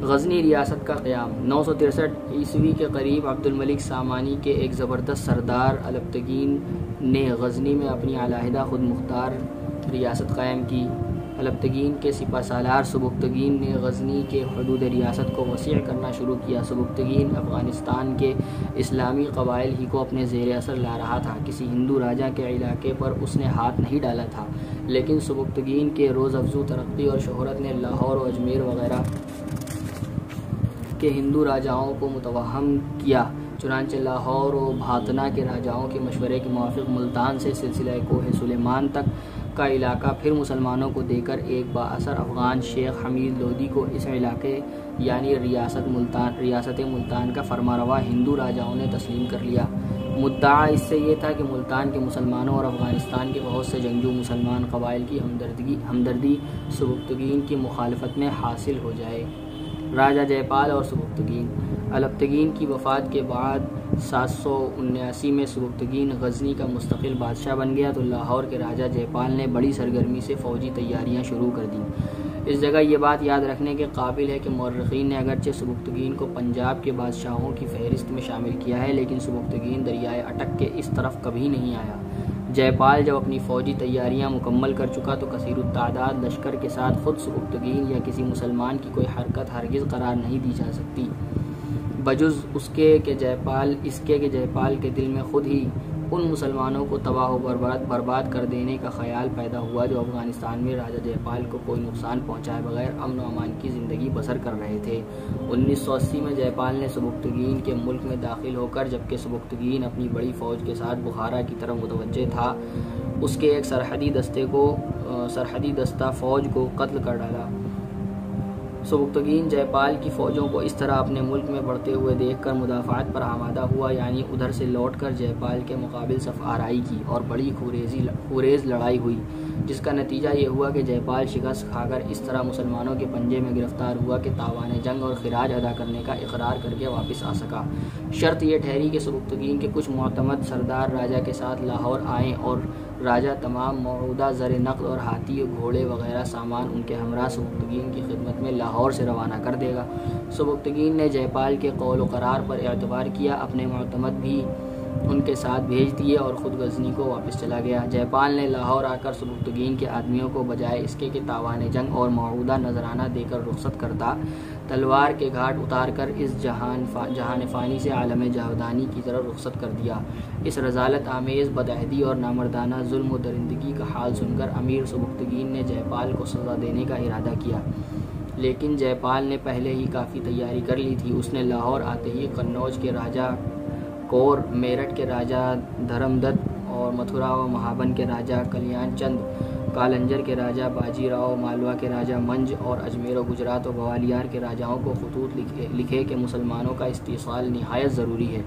गज़नी रियासत का क़याम 963 ईस्वी के करीब अब्दुल मलिक सामानी के एक ज़बरदस्त सरदार अलबतगीन ने गज़नी में अपनी अलहदा खुद मुख्तार रियासत कायम की। अलबतगीन के सिपहसालार सुबुक्तगीन ने गज़नी के हदूद रियासत को वसीअ करना शुरू किया। सुबुक्तगीन अफ़गानिस्तान के इस्लामी क़बाइल ही को अपने ज़ेर असर ला रहा था। किसी हिंदू राजा के इलाके पर उसने हाथ नहीं डाला था, लेकिन सुबुक्तगीन के रोज़ अफ़ज़ू तरक्की और शोहरत ने लाहौर और अजमेर वगैरह के हिंदू राजाओं को मुतवहम किया। चुनांचे लाहौर और भातना के राजाओं के मशवरे के मुवाफ़िक़ मुल्तान से सिलसिला कोह सुलेमान तक का इलाका फिर मुसलमानों को देकर एक बाअसर अफ़गान शेख हमीद लोदी को इस इलाके यानी रियासत मुल्तान का फरमारवा हिंदू राजाओं ने तस्लीम कर लिया। मुद्दा इससे ये था कि मुल्तान के मुसलमानों और अफ़गानिस्तान के बहुत से जंगजू मुसलमान क़बाइल की हमदर्दी सुबुक्तगीन की मुखालफत में हासिल हो जाए। राजा जयपाल और सुबुक्तगीन। अलबतगीन की वफ़ात के बाद 779 में सुबुक्तगीन गज़नी का मुस्तकिल बादशाह बन गया तो लाहौर के राजा जयपाल ने बड़ी सरगर्मी से फ़ौजी तैयारियां शुरू कर दी। इस जगह ये बात याद रखने के काबिल है कि मौर्रिख़ीन ने अगरचे सुबुक्तगीन को पंजाब के बादशाहों की फ़हरिस्त में शामिल किया है, लेकिन सुबुक्तगीन दरियाए अटक के इस तरफ कभी नहीं आया। जयपाल जब अपनी फ़ौजी तैयारियां मुकम्मल कर चुका तो कसीरुत्तादाद लश्कर के साथ ख़ुद सुबुक्तगीन या किसी मुसलमान की कोई हरकत हरगिज़ करार नहीं दी जा सकती, बजुज़ उसके के जयपाल के दिल में खुद ही उन मुसलमानों को तबाह बर्बाद कर देने का ख्याल पैदा हुआ जो अफ़गानिस्तान में राजा जयपाल को कोई नुकसान पहुंचाए बगैर अमन व अमान की ज़िंदगी बसर कर रहे थे। 1980 में जयपाल ने सुबुक्तगीन के मुल्क में दाखिल होकर, जबकि सुबुक्तगीन अपनी बड़ी फ़ौज के साथ बुखारा की तरफ मुतवज्जे था, उसके एक सरहदी दस्ता फ़ौज को कत्ल कर डाला। सुबुक्तगीन जयपाल की फ़ौजों को इस तरह अपने मुल्क में बढ़ते हुए देखकर मुदाफ़ात पर आमादा हुआ, यानी उधर से लौटकर जयपाल के मुकाबिल सफ़ आराई की और बड़ी खुरेज़ लड़ाई हुई, जिसका नतीजा ये हुआ कि जयपाल शिकस्त खाकर इस तरह मुसलमानों के पंजे में गिरफ़्तार हुआ कि तावान जंग और खिराज अदा करने का इकरार करके वापस आ सका। शर्त यह ठहरी कि सुबुक्तगीन के कुछ मोतमद सरदार राजा के साथ लाहौर आएँ और राजा तमाम मौजूदा ज़र नक़द और हाथी घोड़े वगैरह सामान उनके हमरा सुबुक्तगीन की खिदमत में लाहौर से रवाना कर देगा। सुबुक्तगीन ने जयपाल के कौल करार पर एतबार किया, अपने मोतमद भी उनके साथ भेज दिए और ख़ुद गज़नी को वापस चला गया। जयपाल ने लाहौर आकर सुबुक्तगीन के आदमियों को बजाय इसके कि तावान जंग और मौजूदा नजराना देकर रुखसत करता, तलवार के घाट उतार कर इस जहान फ़ानी से आलम जावदानी की तरफ रुखसत कर दिया। इस रज़ालत आमेज़ बदअहदी और नामर्दाना जुल्म व दरिंदगी का हाल सुनकर अमीर सुबुक्तगीन ने जयपाल को सज़ा देने का इरादा किया, लेकिन जयपाल ने पहले ही काफ़ी तैयारी कर ली थी। उसने लाहौर आते ही कन्नौज के राजा कौर, मेरठ के राजा धर्मदत्त और मथुरा व महाबन के राजा कल्याण चंद, कालंजर के राजा बाजीराव, मालवा के राजा मंज और अजमेर व गुजरात व ग्वालियर के राजाओं को खतूत लिखे कि मुसलमानों का इस्तीसाल निहायत ज़रूरी है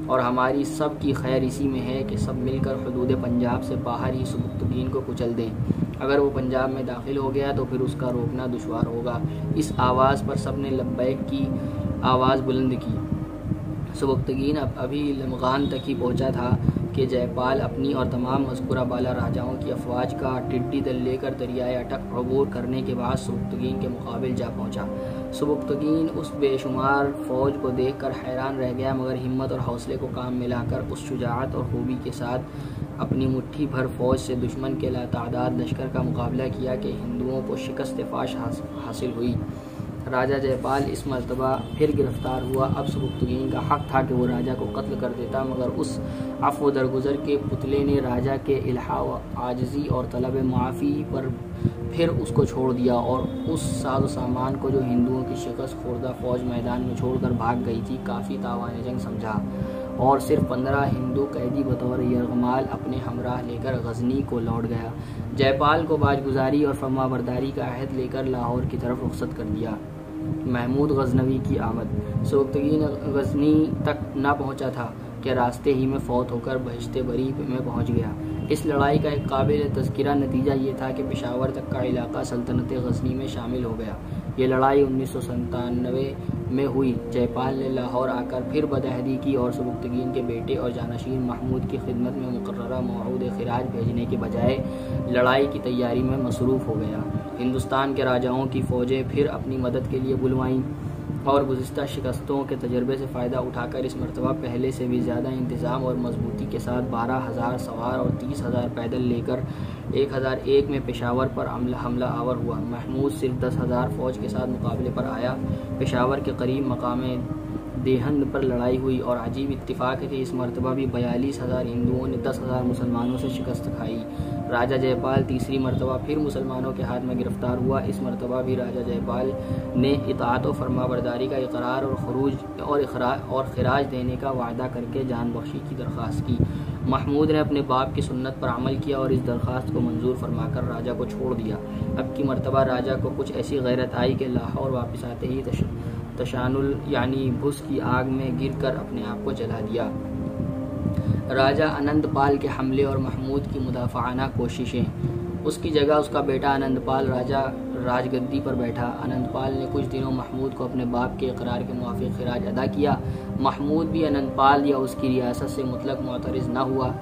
और हमारी सब की खैर इसी में है कि सब मिलकर हदूद पंजाब से बाहर ही सुबुक्तगीन को कुचल दें। अगर वो पंजाब में दाखिल हो गया तो फिर उसका रोकना दुश्वार होगा। इस आवाज़ पर सब ने लब्बैक की आवाज़ बुलंद की। सुबुक्तगीन अभी लमगान तक ही पहुंचा था कि जयपाल अपनी और तमाम मज़कूरा बाला राजाओं की अफवाज का टिड्डी दल लेकर दरियाए अटक अबूर करने के बाद सुबुक्तगीन के मुकाबिल जा पहुंचा। सुबुक्तगीन उस बेशुमार फ़ौज को देखकर हैरान रह गया, मगर हिम्मत और हौसले को काम मिलाकर उस शुजाअत और खूबी के साथ अपनी मुट्ठी भर फ़ौज से दुश्मन के लातादाद लश्कर का मुकाबला किया कि हिंदुओं को शिकस्त फाश हासिल हुई। राजा जयपाल इस मरतबा फिर गिरफ़्तार हुआ। अब सुबुक्तगीन का हक़ था कि वो राजा को कत्ल कर देता, मगर उस अफ़्व दरगुज़र के पुतले ने राजा के इल्हा व आजिज़ी और तलब माफ़ी पर फिर उसको छोड़ दिया और उस साज़ सामान को जो हिंदुओं की शिकस्त खुर्दा फ़ौज मैदान में छोड़कर भाग गई थी काफ़ी तावान जंग समझा और सिर्फ 15 हिंदू कैदी बतौर यरगमाल अपने हमराह लेकर गज़नी को लौट गया। जयपाल को बाजगुजारी और फरमाबरदारी का अहद लेकर लाहौर की तरफ रुखसत कर दिया। महमूद गज़नवी की आमद। सुबुक्तगीन गज़नी तक न पहुंचा था कि रास्ते ही में फ़ौत होकर बहिश्ते बरी में पहुंच गया। इस लड़ाई का एक काबिल तज़किरा नतीजा ये था कि पेशावर तक का इलाका सल्तनत गज़नी में शामिल हो गया। ये लड़ाई 1997 में हुई। जयपाल ने लाहौर आकर फिर बदअहदी की और सुबुक्तगीन के बेटे और जानशीन महमूद की खिदमत में मुकर्ररा मौऊद खिराज भेजने के बजाय लड़ाई की तैयारी में मसरूफ़ हो गया। हिंदुस्तान के राजाओं की फ़ौजें फिर अपनी मदद के लिए बुलवाईं और गुज़िश्ता शिकस्तों के तजर्बे से फ़ायदा उठाकर इस मरतबा पहले से भी ज़्यादा इंतज़ाम और मजबूती के साथ 12,000 सवार और 30,000 पैदल लेकर 1001 में पेशावर पर हमला आवर हुआ। महमूद सिर्फ 10,000 फ़ौज के साथ मुकाबले पर आया। पेशावर के करीब मकाम देहंद पर लड़ाई हुई और अजीब इत्तिफाक है कि इस मरतबा भी 42,000 हिंदुओं ने 10,000 मुसलमानों से शिकस्त खाई। राजा जयपाल तीसरी मरतबा फिर मुसलमानों के हाथ में गिरफ्तार हुआ। इस मरतबा भी राजा जयपाल ने इताअत और फरमाबरदारी का इकरार और खराज देने का वादा करके जान बख्शी की दरख्वास्त की। महमूद ने अपने बाप की सुन्नत पर अमल किया और इस दरख्वास्त को मंजूर फरमाकर राजा को छोड़ दिया। अब की मरतबा राजा को कुछ ऐसी गैरत आई कि लाहौर वापस आते ही तशानुल यानी भुस की आग में गिरकर अपने आप को जला दिया। राजा अनंतपाल के हमले और महमूद की मुदाफ़ाना कोशिशें। उसकी जगह उसका बेटा अनंतपाल राजगद्दी पर बैठा। अनंतपाल ने कुछ दिनों महमूद को अपने बाप के इकरार के मुवाफिक खिराज अदा किया। महमूद भी अनंतपाल या उसकी रियासत से मुतलक मुअतरिज़ न हुआ।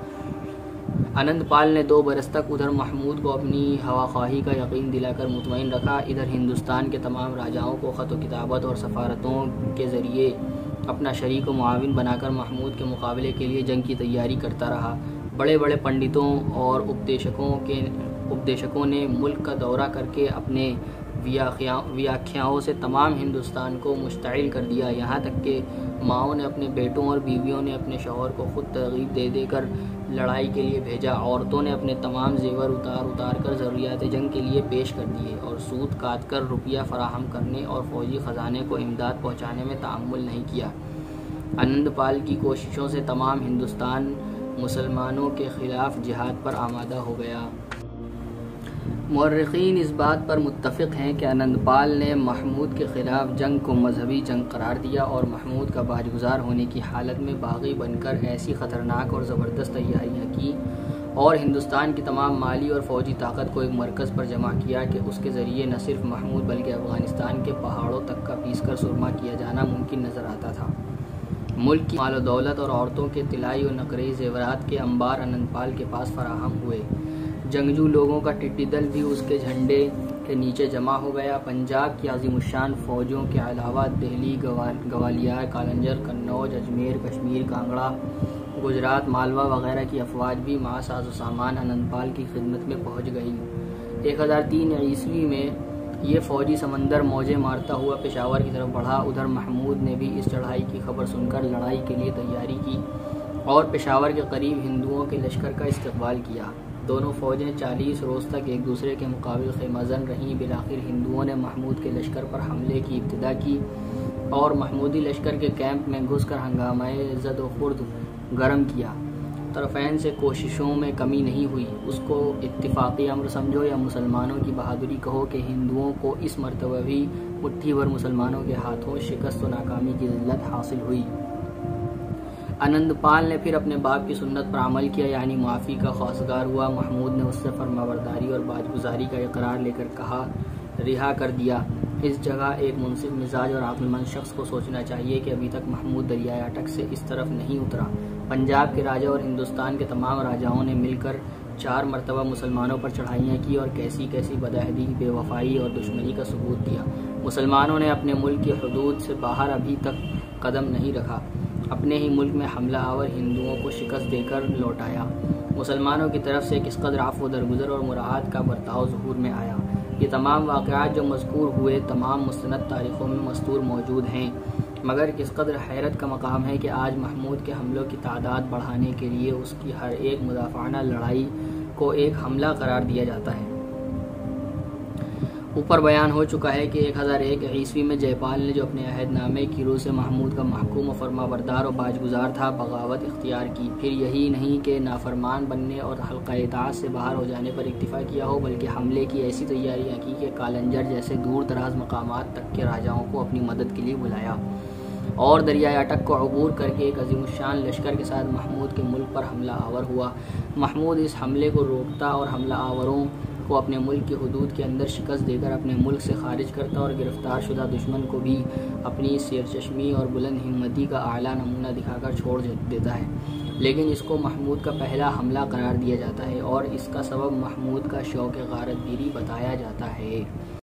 अनंतपाल ने 2 बरस तक उधर महमूद को अपनी हवाख्वाही का यकीन दिलाकर मुतमईन रखा, इधर हिंदुस्तान के तमाम राजाओं को ख़त व किताबत और सफ़ारतों के ज़रिए अपना शरीक व मुआविन बनाकर महमूद के मुकाबले के लिए जंग की तैयारी करता रहा। बड़े बड़े पंडितों और उपदेशकों ने मुल्क का दौरा करके अपने व्याख्याओं से तमाम हिंदुस्तान को मुश्तइल कर दिया। यहाँ तक कि माओं ने अपने बेटों और बीवियों ने अपने शौहर को खुद तरगीब दे देकर लड़ाई के लिए भेजा। औरतों ने अपने तमाम जेवर उतार कर ज़रूरियात जंग के लिए पेश कर दिए और सूद काट कर रुपया फराहम करने और फौजी ख़जाने को इमदाद पहुँचाने में तामुल नहीं किया। अनंतपाल की कोशिशों से तमाम हिंदुस्तान मुसलमानों के ख़िलाफ़ जिहाद पर आमादा हो गया। मुअर्रिख़ीन इस बात पर मुत्तफ़िक़ हैं कि अनंतपाल ने महमूद के ख़िलाफ़ जंग को मजहबी जंग करार दिया और महमूद का बाजगुज़ार होने की हालत में बागी बनकर ऐसी ख़तरनाक और ज़बरदस्त तैयारियाँ की और हिंदुस्तान की तमाम माली और फ़ौजी ताकत को एक मरकज़ पर जमा किया कि उसके ज़रिए न सिर्फ महमूद बल्कि अफ़गानिस्तान के पहाड़ों तक का पीस कर सुरमा किया जाना मुमकिन नज़र आता था। मुल्क की माल दौलत और औरतों के तिलाई और नकरेई ज़ेवरात के अंबार अनंतपाल के पास फराहम हुए। जंगजू लोगों का टिड्डी दल भी उसके झंडे के नीचे जमा हो गया। पंजाब की अज़ीमुश्शान फ़ौजों के अलावा दिल्ली, ग्वालियर, कालंजर, कन्नौज, अजमेर, कश्मीर, कांगड़ा, गुजरात, मालवा वगैरह की अफवाज भी मां साज़ो सामान अनंतपाल की खिदमत में पहुंच गई। 1003 ईस्वी में ये फ़ौजी समंदर मौजें मारता हुआ पेशावर की तरफ बढ़ा। उधर महमूद ने भी इस चढ़ाई की खबर सुनकर लड़ाई के लिए तैयारी की और पेशावर के करीब हिंदुओं के लश्कर का इस्तकबाल किया। दोनों फ़ौजें 40 रोज़ तक एक दूसरे के मुकाबिल ख़ैमाज़न रहीं। बिलाखिर हिंदुओं ने महमूद के लश्कर पर हमले की इब्तिदा की और महमूदी लश्कर के कैंप में घुसकर हंगामाए ज़द व खुर्द गर्म किया। तरफ़ैन से कोशिशों में कमी नहीं हुई। उसको इत्तिफ़ाक़ी अम्र समझो या मुसलमानों की बहादुरी कहो कि हिंदुओं को इस मरतबा भी मुट्ठी भर मुसलमानों के हाथों शिकस्त व नाकामी की ज़िल्लत हासिल हुई। अनंतपाल ने फिर अपने बाप की सुन्नत पर अमल किया, यानी माफ़ी का ख्वासगार हुआ। महमूद ने उससे फरमाबरदारी और बाजगुजारी का इकरार लेकर कहा, रिहा कर दिया। इस जगह एक मुनसिफ मिजाज और अक्लमंद शख्स को सोचना चाहिए कि अभी तक महमूद दरियाए अटक से इस तरफ नहीं उतरा। पंजाब के राजा और हिंदुस्तान के तमाम राजाओं ने मिलकर 4 मरतबा मुसलमानों पर चढ़ाइयाँ की और कैसी कैसी बदअहदी, बेवफाई और दुश्मनी का सबूत दिया। मुसलमानों ने अपने मुल्क की हदूद से बाहर अभी तक कदम नहीं रखा। अपने ही मुल्क में हमला आवर हिंदुओं को शिकस्त देकर लौटाया। मुसलमानों की तरफ से किस कदर अफ़्व दरगुज़र और मुराआत का बर्ताव ज़ुहूर में आया। ये तमाम वाक़यात जो मज़कूर हुए तमाम मुस्तनद तारीख़ों में मस्तूर मौजूद हैं, मगर किस कदर हैरत का मकाम है कि आज महमूद के हमलों की तादाद बढ़ाने के लिए उसकी हर एक मुदाफ़ाना लड़ाई को एक हमला करार दिया जाता है। ऊपर बयान हो चुका है कि 1001 ईस्वी में जयपाल ने जो अपने अहदनामे की रूह से महमूद का महकूम और फरमाबरदार और बाजगुजार था, बगावत इख्तियार की। फिर यही नहीं कि नाफरमान बनने और हल्का इताअत से बाहर हो जाने पर इक्तिफा किया हो, बल्कि हमले की ऐसी तैयारियां की कि कालंजर जैसे दूर दराज मकामात तक के राजाओं को अपनी मदद के लिए बुलाया और दरियाए अटक को अबूर करके एक अज़ीमुश्शान लश्कर के साथ महमूद के मुल्क पर हमला आवर हुआ। महमूद इस हमले को रोकता और हमला आवरों को अपने मुल्क की हुदूद के अंदर शिकस्त देकर अपने मुल्क से खारिज करता और गिरफ्तार शुदा दुश्मन को भी अपनी शेरचश्मी और बुलंद हिम्मती का आला नमूना दिखाकर छोड़ देता है। लेकिन इसको महमूद का पहला हमला करार दिया जाता है और इसका सबब महमूद का शौक़ गारतगिरी बताया जाता है।